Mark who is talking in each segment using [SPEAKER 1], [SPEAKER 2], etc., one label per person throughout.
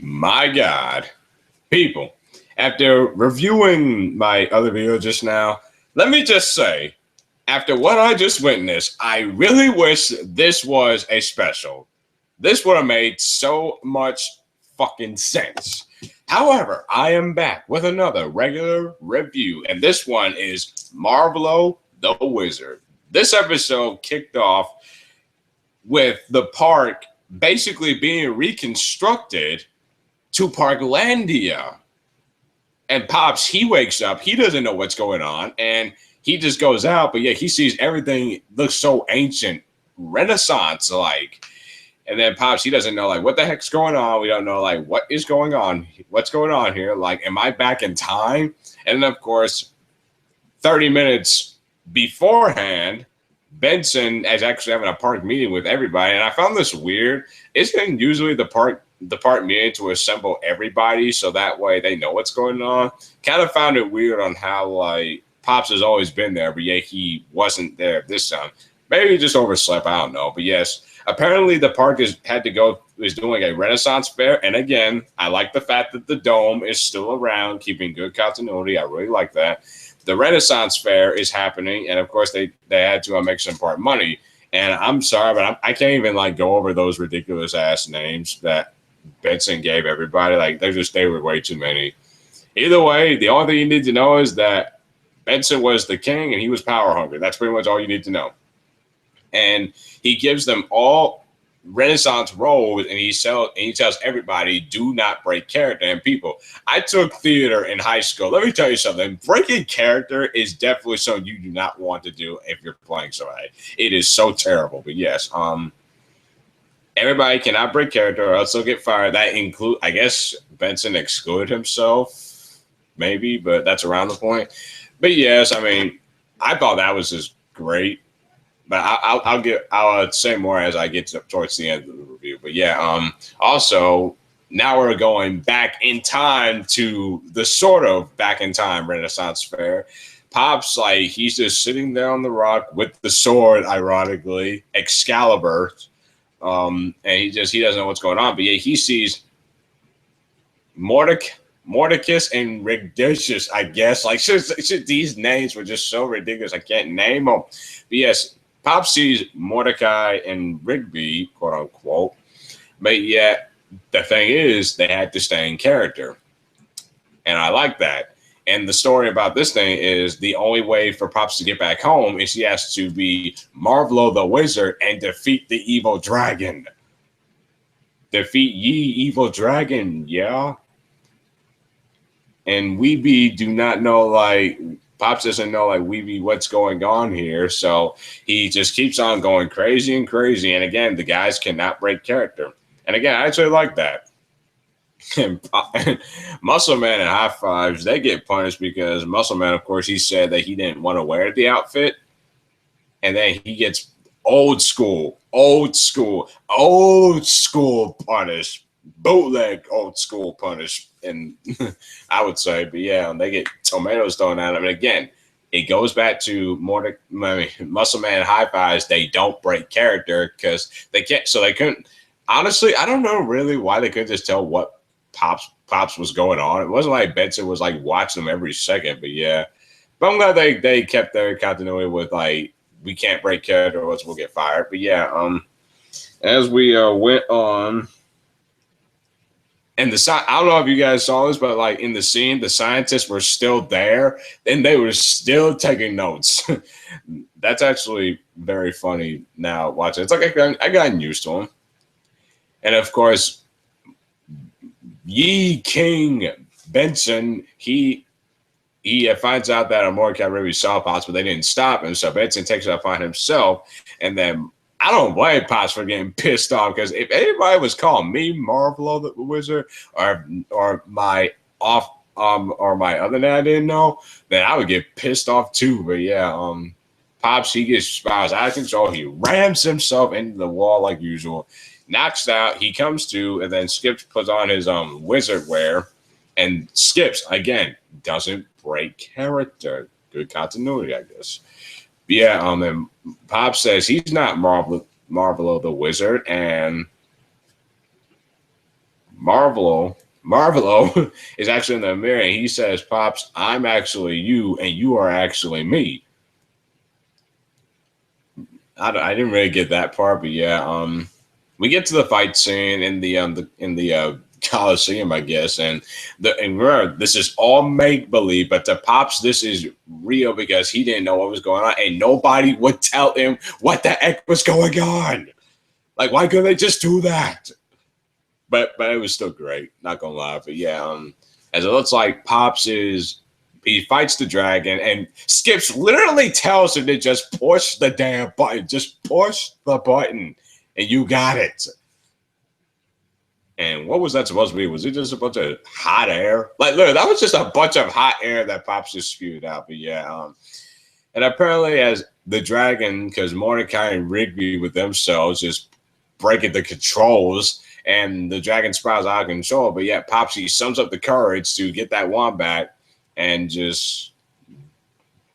[SPEAKER 1] My God, people, after reviewing my other video just now, let me just say, after what I just witnessed, I really wish this was a special. This would have made so much fucking sense. However, I am back with another regular review, and this one is Marvolo the Wizard. This episode kicked off with the park basically being reconstructed to Parklandia. And Pops, he wakes up, he doesn't know what's going on, and he just goes out, but yeah, he sees everything looks so ancient, Renaissance like. And then Pops, he doesn't know like what the heck's going on. We don't know like what is going on, what's going on here. Like, am I back in time? And then of course, 30 minutes beforehand, Benson is actually having a park meeting with everybody. And I found this weird. Isn't usually the park meeting to assemble everybody so that way they know what's going on? Kind of found it weird on how like Pops has always been there, but yet he wasn't there this time. Maybe he just overslept, I don't know. But yes, apparently the park is doing a Renaissance fair. And again, I like the fact that the dome is still around, keeping good continuity. I really like that. The Renaissance fair is happening, and of course they had to make some part money. And I'm sorry, but I can't even like go over those ridiculous ass names that Benson gave everybody. Like they were way too many. Either way, the only thing you need to know is that Benson was the king and he was power hungry. That's pretty much all you need to know. And he gives them all Renaissance roles, and he tells everybody, do not break character. And people, I took theater in high school. Let me tell you something. Breaking character is definitely something you do not want to do if you're playing somebody. It is so terrible. But yes, everybody cannot break character or else they'll get fired. That include, I guess, Benson excluded himself, maybe, but that's around the point. But yes, I mean, I thought that was just great. But I'll say more as I get towards the end of the review. But yeah, also now we're going back in time to the sort of back in time Renaissance fair. Pops, like, he's just sitting there on the rock with the sword, ironically, Excalibur. And he doesn't know what's going on. But yeah, he sees Mordecus and Rigdicious, I guess. Like, these names were just so ridiculous. I can't name them. But yes, Pop sees Mordecai and Rigby, quote unquote, but yet the thing is they had to stay in character. And I like that. And the story about this thing is the only way for Pops to get back home is he has to be Marvolo the Wizard and defeat the evil dragon. Defeat ye evil dragon, yeah. And Weeby do not know, like, Pops doesn't know, like, Weeby, what's going on here. So he just keeps on going crazy and crazy. And again, the guys cannot break character. And again, I actually like that. And Muscle Man and High Fives, they get punished because Muscle Man, of course, he said that he didn't want to wear the outfit. And then he gets old school punished. Bootleg old school punish, and I would say, but yeah, they get tomatoes thrown at them. And again, it goes back to Muscle Man High Fives. They don't break character because they can't. So they couldn't. Honestly, I don't know really why they couldn't just tell what Pops was going on. It wasn't like Benson was like watching them every second, but yeah. But I'm glad they kept their continuity with like we can't break character or else we'll get fired. But yeah, as we went on. And I don't know if you guys saw this, but like in the scene, the scientists were still there and they were still taking notes. That's actually very funny now watching. It's like I got used to them. And of course, Ye King Benson, he finds out that Mordecai really saw Pops, but they didn't stop him. So Benson takes it upon himself. And then I don't blame Pops for getting pissed off because if anybody was calling me Marvolo the Wizard or my other name I didn't know, then I would get pissed off too. But yeah, Pops, he gets out of control. He rams himself into the wall like usual, knocks out. He comes to, and then Skips puts on his wizard wear, and Skips again doesn't break character. Good continuity, I guess. Yeah, and Pop says he's not Marvolo the Wizard, and Marvolo is actually in the mirror and he says, Pops, I'm actually you and you are actually me. I didn't really get that part, but yeah, we get to the fight scene in the Coliseum, I guess, and remember, this is all make believe, but to Pops, this is real because he didn't know what was going on, and nobody would tell him what the heck was going on. Like, why couldn't they just do that? But it was still great, not gonna lie. But yeah, as it looks like Pops is he fights the dragon and Skips literally tells him to just push the damn button. Just push the button and you got it. And what was that supposed to be? Was it just a bunch of hot air? Like, look, that was just a bunch of hot air that Pops just spewed out. But yeah, and apparently as the dragon, because Mordecai and Rigby with themselves just breaking the controls and the dragon spirals out of control. But yet Popsy sums up the courage to get that wand back and just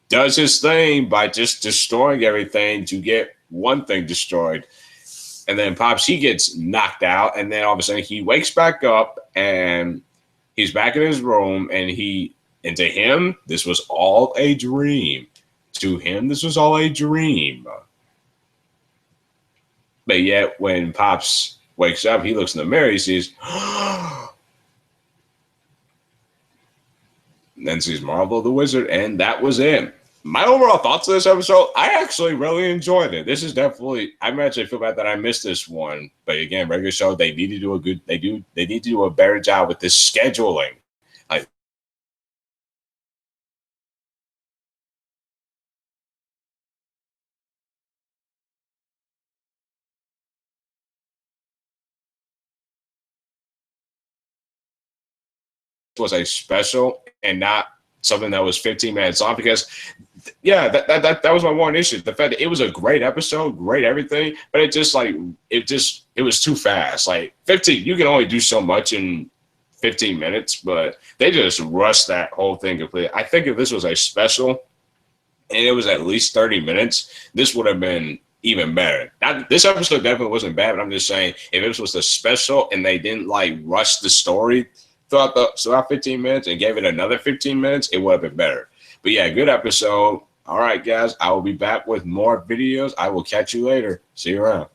[SPEAKER 1] does his thing by just destroying everything to get one thing destroyed. And then Pops, he gets knocked out. And then all of a sudden he wakes back up and he's back in his room. And to him, this was all a dream. To him, this was all a dream. But yet when Pops wakes up, he looks in the mirror, he sees, and then sees Marvel the Wizard, and that was it. My overall thoughts of this episode, I actually really enjoyed it. This is definitely, I'm actually feel bad that I missed this one. But again, regular show, they need to do they need to do a better job with this scheduling. Like, was a special and not something that was 15 minutes long, because yeah, that was my one issue. The fact that it was a great episode, great everything, but it was too fast. Like 15, you can only do so much in 15 minutes, but they just rushed that whole thing completely. I think if this was a special and it was at least 30 minutes, this would have been even better. This episode definitely wasn't bad, but I'm just saying if this was a special and they didn't like rush the story throughout 15 minutes and gave it another 15 minutes, it would have been better. But yeah, good episode. All right, guys, I will be back with more videos. I will catch you later. See you around.